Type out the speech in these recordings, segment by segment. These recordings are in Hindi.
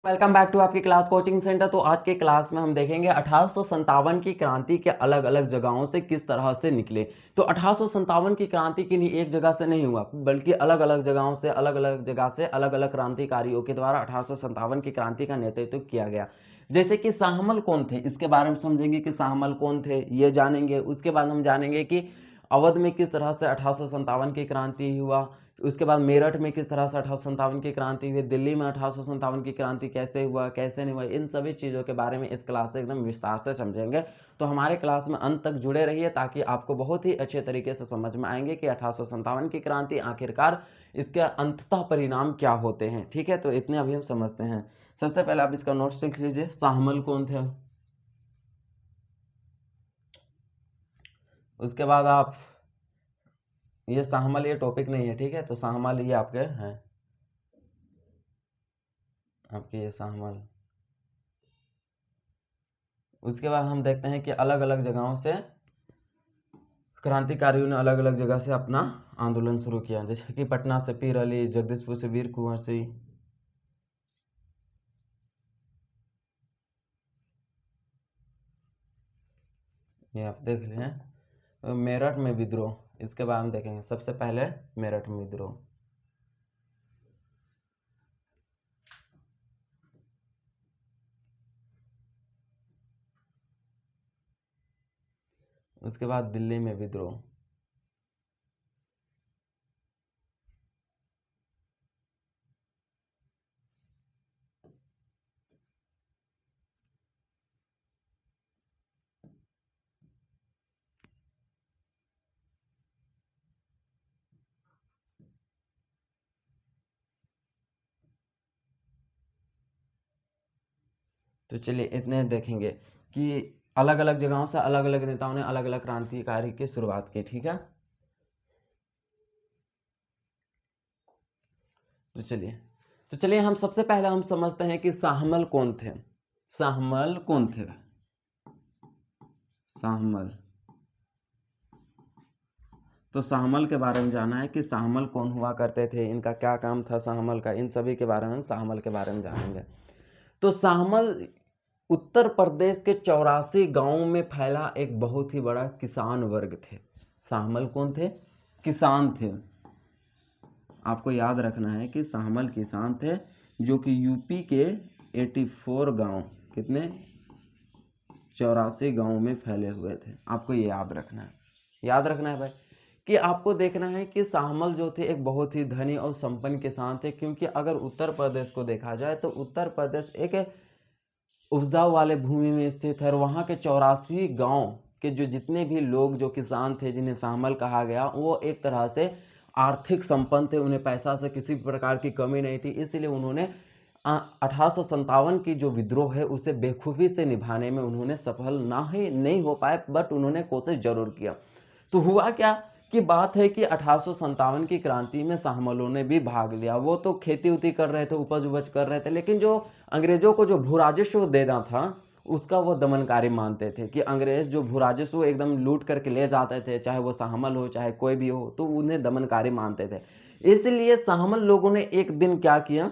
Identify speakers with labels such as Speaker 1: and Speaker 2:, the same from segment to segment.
Speaker 1: वेलकम बैक टू आपकी क्लास कोचिंग सेंटर। तो आज के क्लास में हम देखेंगे 1857 की क्रांति के अलग अलग जगहों से किस तरह से निकले। तो 1857 की क्रांति किन्हीं एक जगह से नहीं हुआ, बल्कि अलग अलग जगहों से अलग अलग क्रांतिकारियों के द्वारा 1857 की क्रांति का नेतृत्व किया गया। जैसे कि शाहमल कौन थे, इसके बारे में समझेंगे कि शाहमल कौन थे, ये जानेंगे। उसके बाद हम जानेंगे कि अवध में किस तरह से 1857 की क्रांति हुआ। उसके बाद मेरठ में किस तरह से 1857 की क्रांति हुई, दिल्ली में 1857 की क्रांति कैसे हुआ, कैसे नहीं हुआ, इन सभी चीज़ों के बारे में इस क्लास से एकदम विस्तार से समझेंगे। तो हमारे क्लास में अंत तक जुड़े रहिए ताकि आपको बहुत ही अच्छे तरीके से समझ में आएंगे कि 1857 की क्रांति आखिरकार इसके अंततः परिणाम क्या होते हैं। ठीक है, तो इतने अभी हम समझते हैं। सबसे पहले आप इसका नोट्स लिख लीजिए। शाहमल कौन थे, उसके बाद आप ये शाहमल ये टॉपिक नहीं है, ठीक है, तो शाहमल ये आपके हैं, आपके ये शाहमल। उसके बाद हम देखते हैं कि अलग अलग जगहों से क्रांतिकारियों ने अलग अलग जगह से अपना आंदोलन शुरू किया। जैसे कि पटना से पीर अली, जगदीशपुर से वीर कुंवर सिंह, ये आप देख लें। मेरठ में विद्रोह, इसके बाद हम देखेंगे। सबसे पहले मेरठ में विद्रोह, उसके बाद दिल्ली में विद्रोह, तो चलिए इतने देखेंगे कि अलग अलग जगहों से अलग अलग नेताओं ने अलग अलग क्रांतिकारी की शुरुआत की। ठीक है, तो चलिए हम सबसे पहले हम समझते हैं कि शाहमल कौन थे। शाहमल कौन थे, शाहमल। तो शाहमल के बारे में जाना है कि शाहमल कौन हुआ करते थे, इनका क्या काम था शाहमल का, इन सभी के बारे में शाहमल के बारे में जानेंगे। तो शाहमल उत्तर प्रदेश के 84 गांवों में फैला एक बहुत ही बड़ा किसान वर्ग थे। शाहमल कौन थे, किसान थे। आपको याद रखना है कि शाहमल किसान थे जो कि यूपी के 84 गांव, कितने, 84 गांवों में फैले हुए थे। आपको ये याद रखना है, याद रखना है भाई, कि आपको देखना है कि शाहमल जो थे एक बहुत ही धनी और संपन्न किसान थे। क्योंकि अगर उत्तर प्रदेश को देखा जाए तो उत्तर प्रदेश एक उपजाऊ वाले भूमि में स्थित है और वहाँ के 84 गांव के जो जितने भी लोग जो किसान थे जिन्हें शाहमल कहा गया, वो एक तरह से आर्थिक संपन्न थे, उन्हें पैसा से किसी प्रकार की कमी नहीं थी। इसलिए उन्होंने 1857 की जो विद्रोह है उसे बेखूबी से निभाने में उन्होंने सफल ना ही नहीं हो पाए, बट उन्होंने कोशिश जरूर किया। तो हुआ क्या कि बात है कि 1857 की क्रांति में शाहमलों ने भी भाग लिया। वो तो खेती उती कर रहे थे, उपज उपज कर रहे थे, लेकिन जो अंग्रेजों को जो भू राजस्व देना था उसका वो दमनकारी मानते थे कि अंग्रेज जो भू राजस्व एकदम लूट करके ले जाते थे, चाहे वो शाहमल हो चाहे कोई भी हो, तो उन्हें दमनकारी मानते थे। इसलिए शाहमल लोगों ने एक दिन क्या किया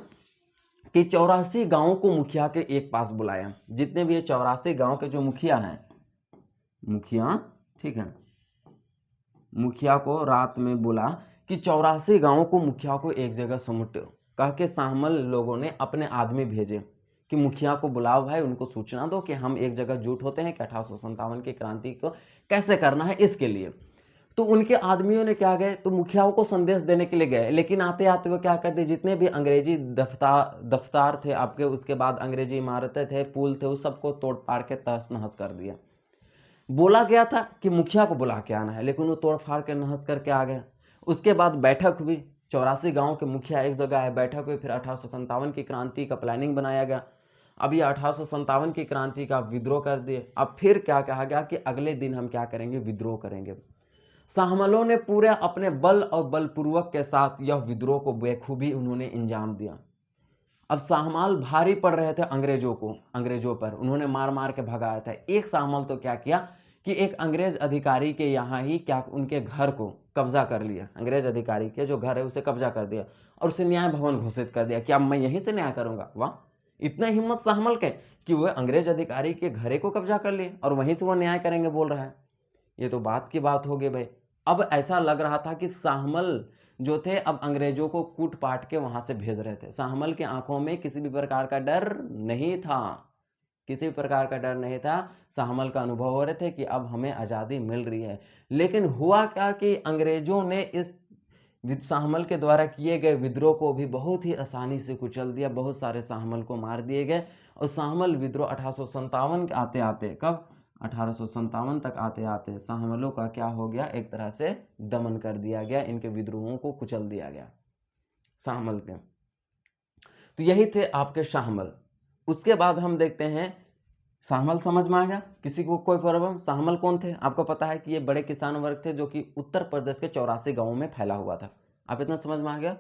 Speaker 1: कि 84 गांवों को मुखिया के एक पास बुलाया। जितने भी ये 84 गांव के जो मुखिया हैं, मुखिया, ठीक है, मुखिया को रात में बोला कि 84 गांवों को मुखिया को एक जगह समुटो। कह के शाहमल लोगों ने अपने आदमी भेजे कि मुखिया को बुलाओ भाई, उनको सूचना दो कि हम एक जगह जुट होते हैं कि 1857 की क्रांति को कैसे करना है इसके लिए। तो उनके आदमियों ने क्या गए, तो मुखियाओं को संदेश देने के लिए गए, लेकिन आते आते वो क्या करते, जितने भी अंग्रेजी दफ्तार थे आपके, उसके बाद अंग्रेजी इमारतें थे, पुल थे, उस सबको तोड़ पाड़ के तहस नहस कर दिया। बोला गया था कि मुखिया को बुला के आना है, लेकिन वो तोड़ फाड़ के नहस करके आ गए। उसके बाद बैठक हुई, 84 गांव के मुखिया एक जगह आए, बैठक हुई, फिर 1857 की क्रांति का प्लानिंग बनाया गया। अब ये 1857 की क्रांति का विद्रोह कर दिए। अब फिर क्या कहा गया कि अगले दिन हम क्या करेंगे, विद्रोह करेंगे। शाहमलों ने पूरे अपने बल और बलपूर्वक के साथ यह विद्रोह को बेखूबी उन्होंने इंजाम दिया। अब शाहमाल भारी पड़ रहे थे अंग्रेजों पर उन्होंने मार मार के भगाया था। एक शाहमाल तो क्या किया कि एक अंग्रेज अधिकारी के यहाँ ही क्या उनके घर को कब्जा कर लिया, अंग्रेज अधिकारी के जो घर है उसे कब्जा कर दिया और उसे न्याय भवन घोषित कर दिया कि अब मैं यहीं से न्याय करूंगा। वाह, इतना हिम्मत शाहमल के कि वह अंग्रेज अधिकारी के घरे को कब्जा कर लिए और वहीं से वो न्याय करेंगे बोल रहा है। ये तो बात की बात हो गई भाई। अब ऐसा लग रहा था कि शाहमल जो थे अब अंग्रेजों को कूट पाट के वहां से भेज रहे थे। शाहमल की आंखों में किसी भी प्रकार का डर नहीं था, किसी भी प्रकार का डर नहीं था। शाहमल का अनुभव हो रहे थे कि अब हमें आज़ादी मिल रही है। लेकिन हुआ क्या कि अंग्रेजों ने इस शाहमल के द्वारा किए गए विद्रोह को भी बहुत ही आसानी से कुचल दिया। बहुत सारे शाहमल को मार दिए गए और शाहमल विद्रोह 1857 के आते आते, कब 1857 तक आते आते शाहमलों का क्या हो गया, एक तरह से दमन कर दिया गया, इनके विद्रोहों को कुचल दिया गया शाहमल के। तो यही थे आपके शाहमल। उसके बाद हम देखते हैं शाहमल, समझ में आ गया किसी को कोई प्रॉब्लम? शाहमल कौन थे? आपको पता है कि ये बड़े किसान वर्ग थे जो कि उत्तर प्रदेश के 84 गांवों में फैला हुआ था। आप इतना समझ में आ गया।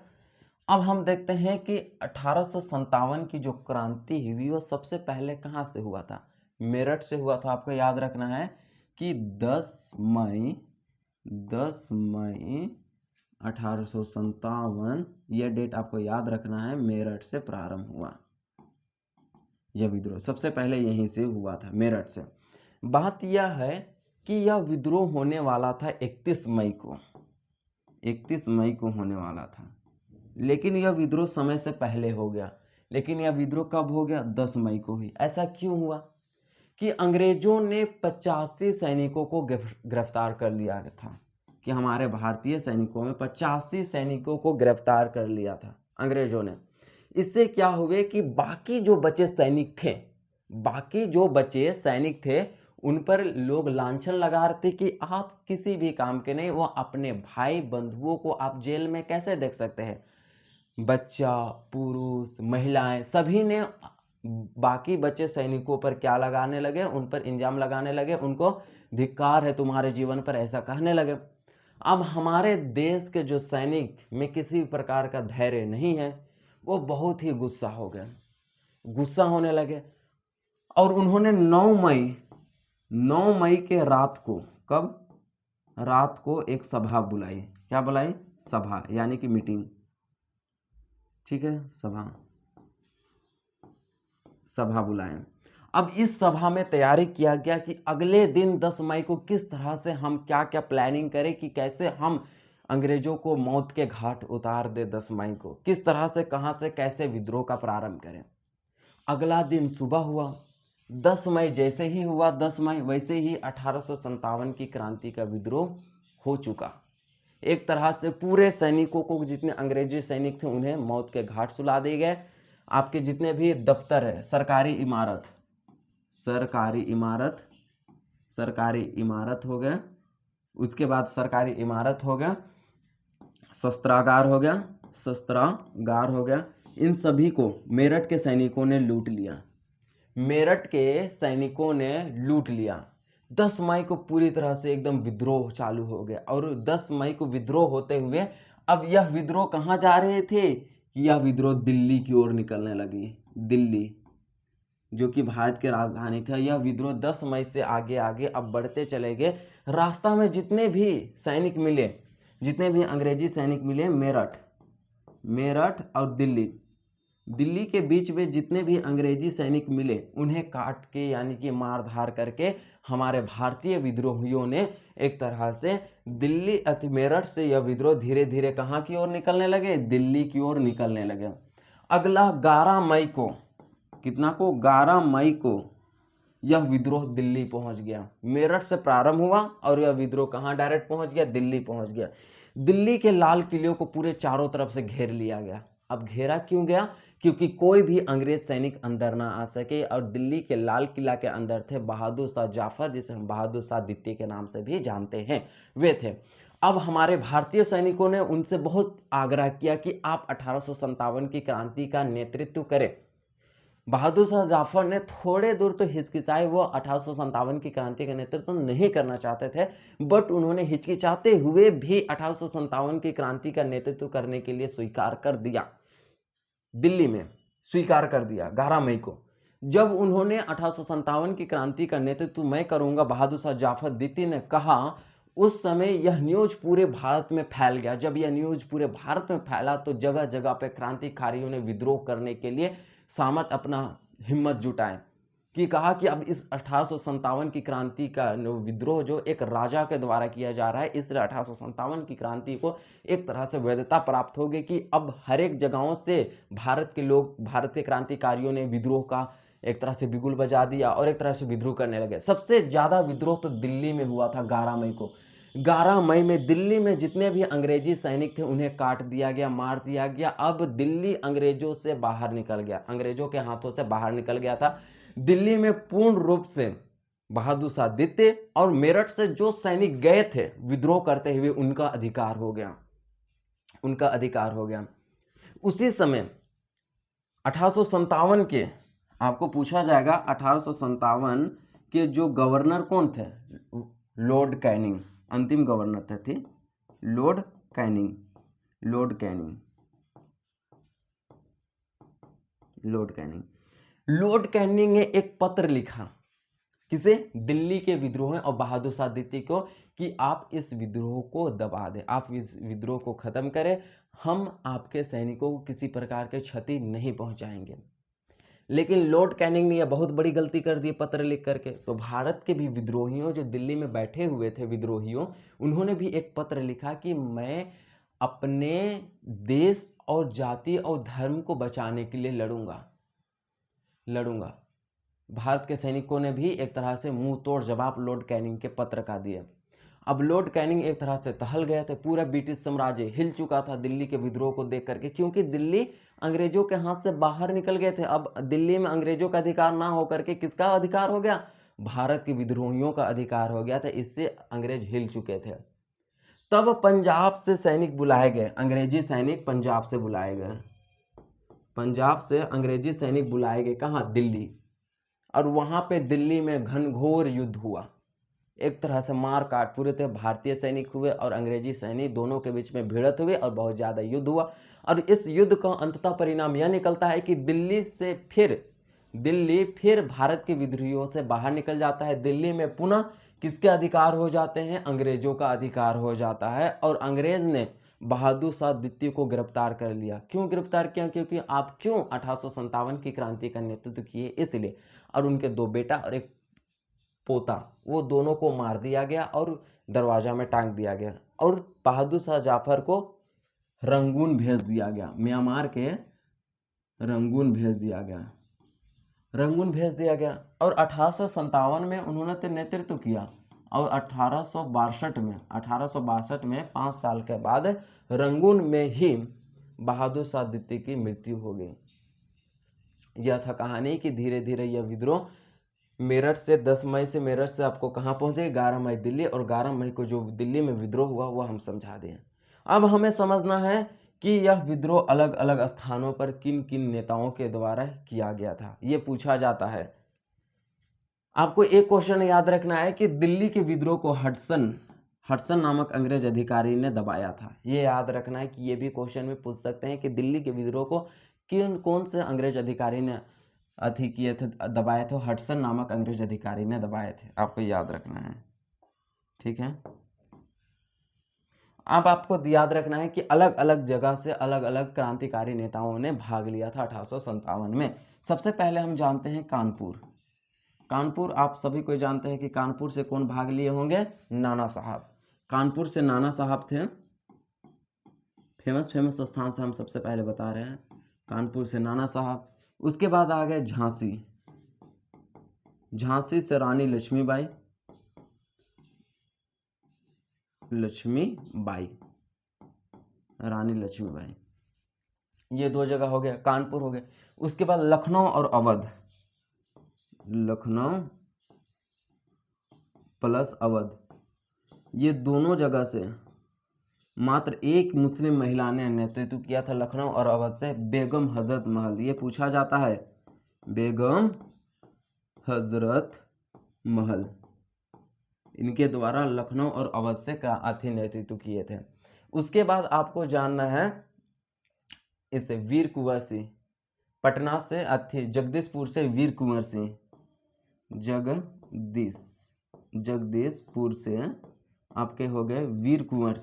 Speaker 1: अब हम देखते हैं कि 1857 की जो क्रांति हुई वो सबसे पहले कहां से हुआ था? मेरठ से हुआ था। आपको याद रखना है कि 10 मई 1857 यह डेट आपको याद रखना है, मेरठ से प्रारंभ हुआ यह विद्रोह। सबसे पहले यहीं से हुआ था, मेरठ से। बात यह है कि यह विद्रोह होने वाला था 31 मई को, 31 मई को होने वाला था, लेकिन यह विद्रोह समय से पहले हो गया। लेकिन यह विद्रोह कब हो गया? 10 मई को ही। ऐसा क्यों हुआ कि अंग्रेजों ने 85 सैनिकों को गिरफ्तार कर लिया था, कि हमारे भारतीय सैनिकों में 85 सैनिकों को गिरफ्तार कर लिया था अंग्रेजों ने। इससे क्या हुए कि बाकी जो बचे सैनिक थे उन पर लोग लांछन लगा रहे थे कि आप किसी भी काम के नहीं, वो अपने भाई बंधुओं को आप जेल में कैसे देख सकते हैं? बच्चा, पुरुष, महिलाएं सभी ने बाकी बचे सैनिकों पर क्या लगाने लगे? उन पर इंजाम लगाने लगे, उनको धिक्कार है तुम्हारे जीवन पर, ऐसा कहने लगे। अब हमारे देश के जो सैनिक में किसी भी प्रकार का धैर्य नहीं है, वो बहुत ही गुस्सा हो गए, गुस्सा होने लगे और उन्होंने 9 मई के रात को, कब? रात को एक सभा बुलाई। क्या बुलाई? सभा, यानी कि मीटिंग, ठीक है, सभा बुलाएं। अब इस सभा में तैयारी किया गया कि अगले दिन 10 मई को किस तरह से हम क्या क्या प्लानिंग करें कि कैसे हम अंग्रेजों को मौत के घाट उतार दे। 10 मई को किस तरह से, कहां से, कैसे विद्रोह का प्रारंभ करें। अगला दिन सुबह हुआ 10 मई। जैसे ही हुआ 10 मई, वैसे ही 1857 की क्रांति का विद्रोह हो चुका। एक तरह से पूरे सैनिकों को, जितने अंग्रेजी सैनिक थे उन्हें मौत के घाट सुला दिए गए। आपके जितने भी दफ्तर है, सरकारी इमारत हो गया, उसके बाद सरकारी इमारत हो गया, शस्त्रागार हो गया, इन सभी को मेरठ के सैनिकों ने लूट लिया। 10 मई को पूरी तरह से एकदम विद्रोह चालू हो गया और 10 मई को विद्रोह होते हुए अब यह विद्रोह कहां जा रहे थे कि यह विद्रोह दिल्ली की ओर निकलने लगी। दिल्ली जो कि भारत की राजधानी था, यह विद्रोह 10 मई से आगे आगे अब बढ़ते चले गए। रास्ता में जितने भी सैनिक मिले, जितने भी अंग्रेजी सैनिक मिले, मेरठ और दिल्ली के बीच में जितने भी अंग्रेजी सैनिक मिले उन्हें काट के, यानी कि मार धार करके हमारे भारतीय विद्रोहियों ने एक तरह से दिल्ली अति मेरठ से यह विद्रोह धीरे धीरे कहां की ओर निकलने लगे? दिल्ली की ओर निकलने लगे। अगला 11 मई को, कितना को? 11 मई को यह विद्रोह दिल्ली पहुंच गया। मेरठ से प्रारंभ हुआ और यह विद्रोह कहां डायरेक्ट पहुंच गया? दिल्ली पहुंच गया। दिल्ली के लाल किले को पूरे चारों तरफ से घेर लिया गया। अब घेरा क्यों गया? क्योंकि कोई भी अंग्रेज सैनिक अंदर ना आ सके। और दिल्ली के लाल किला के अंदर थे बहादुर शाह जाफर, जिसे हम बहादुर शाह द्वितीय के नाम से भी जानते हैं, वे थे। अब हमारे भारतीय सैनिकों ने उनसे बहुत आग्रह किया कि आप 1857 की क्रांति का नेतृत्व करें। बहादुर शाह जाफर ने थोड़े दूर तो हिचकिचाए, वो 1857 की क्रांति का नेतृत्व नहीं करना चाहते थे, बट उन्होंने हिचकिचाते हुए भी 1857 की क्रांति का नेतृत्व करने के लिए स्वीकार कर दिया। दिल्ली में स्वीकार कर दिया 11 मई को। जब उन्होंने 1857 की क्रांति का नेतृत्व मैं करूंगा, बहादुर शाह जाफर द्वितीय ने कहा, उस समय यह न्यूज पूरे भारत में फैल गया। जब यह न्यूज पूरे भारत में फैला तो जगह जगह पे क्रांतिकारियों ने विद्रोह करने के लिए सामर्थ अपना हिम्मत जुटाए कि कहा कि अब इस 1857 की क्रांति का विद्रोह जो एक राजा के द्वारा किया जा रहा है, इसलिए 1857 की क्रांति को एक तरह से वैधता प्राप्त हो गई कि अब हर एक जगहों से भारत के लोग, भारत के क्रांतिकारियों ने विद्रोह का एक तरह से बिगुल बजा दिया और एक तरह से विद्रोह करने लगे। सबसे ज़्यादा विद्रोह तो दिल्ली में हुआ था 11 मई को। 11 मई में दिल्ली में जितने भी अंग्रेजी सैनिक थे उन्हें काट दिया गया, मार दिया गया। अब दिल्ली अंग्रेजों से बाहर निकल गया, अंग्रेजों के हाथों से बाहर निकल गया था। दिल्ली में पूर्ण रूप से बहादुर शाह द्वितीय और मेरठ से जो सैनिक गए थे विद्रोह करते हुए उनका अधिकार हो गया, उनका अधिकार हो गया। उसी समय 1857 के, आपको पूछा जाएगा 1857 के जो गवर्नर कौन थे? लॉर्ड कैनिंग, अंतिम गवर्नर थे Lord Canning. Lord Canning, Lord Canning, Lord Canning ने एक पत्र लिखा, किसे? दिल्ली के विद्रोह और बहादुर शाह द्वितीय को, कि आप इस विद्रोह को दबा दें, आप इस विद्रोह को खत्म करें, हम आपके सैनिकों को किसी प्रकार के क्षति नहीं पहुंचाएंगे। लेकिन लॉर्ड कैनिंग ने यह बहुत बड़ी गलती कर दी पत्र लिख करके। तो भारत के भी विद्रोहियों जो दिल्ली में बैठे हुए थे विद्रोहियों, उन्होंने भी एक पत्र लिखा कि मैं अपने देश और जाति और धर्म को बचाने के लिए लड़ूंगा। भारत के सैनिकों ने भी एक तरह से मुंह तोड़ जवाब लॉर्ड कैनिंग के पत्र का दिया। अब लॉर्ड कैनिंग एक तरह से टहल गए थे, पूरा ब्रिटिश साम्राज्य हिल चुका था दिल्ली के विद्रोह को देख करके, क्योंकि दिल्ली अंग्रेजों के हाथ से बाहर निकल गए थे। अब दिल्ली में अंग्रेजों का अधिकार ना होकर के किसका अधिकार हो गया? भारत के विद्रोहियों का अधिकार हो गया था। इससे अंग्रेज हिल चुके थे। तब पंजाब से सैनिक बुलाए गए, अंग्रेजी सैनिक पंजाब से बुलाए गए, पंजाब से अंग्रेजी सैनिक बुलाए गए। कहाँ? दिल्ली। और वहां पे दिल्ली में घनघोर युद्ध हुआ, एक तरह से मार काट पूरे थे। भारतीय सैनिक हुए और अंग्रेजी सैनिक दोनों के बीच में भिड़त हुए और बहुत ज़्यादा युद्ध हुआ। और इस युद्ध का अंततः परिणाम यह निकलता है कि दिल्ली फिर भारत के विद्रोहियों से बाहर निकल जाता है। दिल्ली में पुनः किसके अधिकार हो जाते हैं? अंग्रेजों का अधिकार हो जाता है। और अंग्रेज ने बहादुर शाह द्वितीय को गिरफ्तार कर लिया। क्यों गिरफ्तार किया? क्योंकि आप क्यों 1857 की क्रांति का नेतृत्व किए, इसलिए। और उनके 2 बेटा और एक पोता, वो दोनों को मार दिया गया और दरवाजा में टांग दिया गया। और बहादुर शाह जाफर को रंगून भेज दिया गया, म्यांमार के रंगून भेज दिया गया, रंगून भेज दिया गया। और 1857 में उन्होंने तो नेतृत्व किया। और 1862 में 5 साल के बाद रंगून में ही बहादुर शाह द्वितीय की मृत्यु हो गई। यह था कहानी कि धीरे धीरे यह विद्रोह मेरठ से 10 मई से मेरठ से आपको कहाँ पहुंचे? 11 मई दिल्ली। और 11 मई को जो दिल्ली में विद्रोह हुआ वह हम समझा दें। अब हमें समझना है कि यह विद्रोह अलग अलग स्थानों पर किन किन नेताओं के द्वारा किया गया था, ये पूछा जाता है। आपको एक क्वेश्चन याद रखना है कि दिल्ली के विद्रोह को हडसन नामक अंग्रेज अधिकारी ने दबाया था। ये याद रखना है कि ये भी क्वेश्चन में पूछ सकते हैं कि दिल्ली के विद्रोह को कौन से अंग्रेज अधिकारी ने किए थे, दबाए थे? हडसन नामक अंग्रेज अधिकारी ने दबाए थे, आपको याद रखना है। ठीक है। अब आपको याद रखना है कि अलग अलग जगह से अलग अलग क्रांतिकारी नेताओं ने भाग लिया था 1857 में। सबसे पहले हम जानते हैं कानपुर आप सभी को जानते हैं कि कानपुर से कौन भाग लिए होंगे? नाना साहब। कानपुर से नाना साहब थे। फेमस स्थान से हम सबसे पहले बता रहे हैं, कानपुर से नाना साहब। उसके बाद आ गए झांसी से रानी लक्ष्मीबाई, रानी लक्ष्मीबाई। ये 2 जगह हो गया, कानपुर हो गया। उसके बाद लखनऊ और अवध, लखनऊ प्लस अवध, ये दोनों जगह से मात्र एक मुस्लिम महिला ने नेतृत्व किया था लखनऊ और अवध से, बेगम हजरत महल। ये पूछा जाता है, बेगम हजरत महल, इनके द्वारा लखनऊ और अवध से नेतृत्व किए थे। उसके बाद आपको जानना है इसे वीर कुंवर सिंह, पटना से जगदीशपुर से वीर कुंवर सिंह, जगदीशपुर से आपके हो गए वीर कुंवर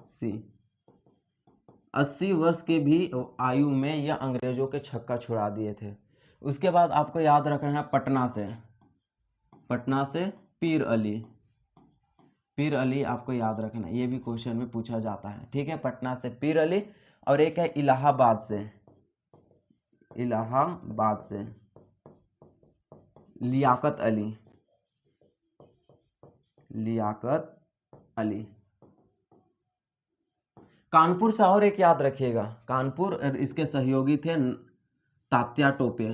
Speaker 1: सिंह। 80 वर्ष के भी आयु में यह अंग्रेजों के छक्का छुड़ा दिए थे। उसके बाद आपको याद रखना है पटना से पीर अली आपको याद रखना है, ये भी क्वेश्चन में पूछा जाता है। ठीक है, पटना से पीर अली। और एक है इलाहाबाद से लियाकत अली। कानपुर से और एक याद रखिएगा, कानपुर इसके सहयोगी थे तात्या टोपे।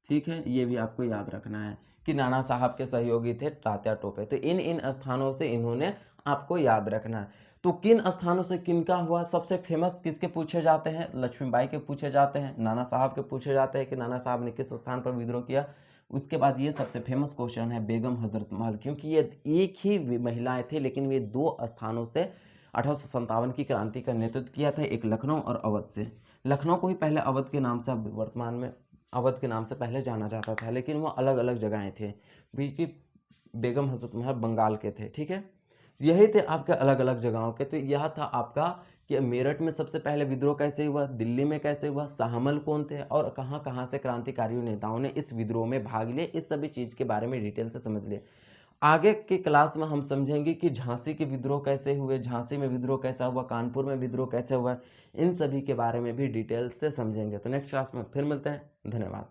Speaker 1: ठीक है, ये भी आपको याद रखना है कि नाना साहब के सहयोगी थे तात्या टोपे। तो इन स्थानों से इन्होंने आपको याद रखना है। तो किन स्थानों से किनका हुआ? सबसे फेमस किसके पूछे जाते हैं? लक्ष्मीबाई के पूछे जाते हैं, नाना साहब के पूछे जाते हैं कि नाना साहब ने किस स्थान पर विद्रोह किया। उसके बाद ये सबसे फेमस क्वेश्चन है बेगम हजरत महल, क्योंकि ये एक ही महिलाएं थे लेकिन वे 2 स्थानों से 1857 की क्रांति का नेतृत्व किया था, एक लखनऊ और अवध से। लखनऊ को ही पहले अवध के नाम से, अब वर्तमान में अवध के नाम से पहले जाना जाता था, लेकिन वो अलग अलग जगहें थे, क्योंकि बेगम हजरत महल बंगाल के थे। ठीक है, यही थे आपके अलग अलग जगहों के। तो यह था आपका कि मेरठ में सबसे पहले विद्रोह कैसे हुआ, दिल्ली में कैसे हुआ, शाहमल कौन थे और कहाँ कहाँ से क्रांतिकारी नेताओं ने इस विद्रोह में भाग लिए, इस सभी चीज़ के बारे में डिटेल से समझ लिए। आगे की क्लास में हम समझेंगे कि झांसी के विद्रोह कैसे हुए, झांसी में विद्रोह कैसा हुआ, कानपुर में विद्रोह कैसे हुआ, इन सभी के बारे में भी डिटेल से समझेंगे। तो नेक्स्ट क्लास में फिर मिलते हैं। धन्यवाद।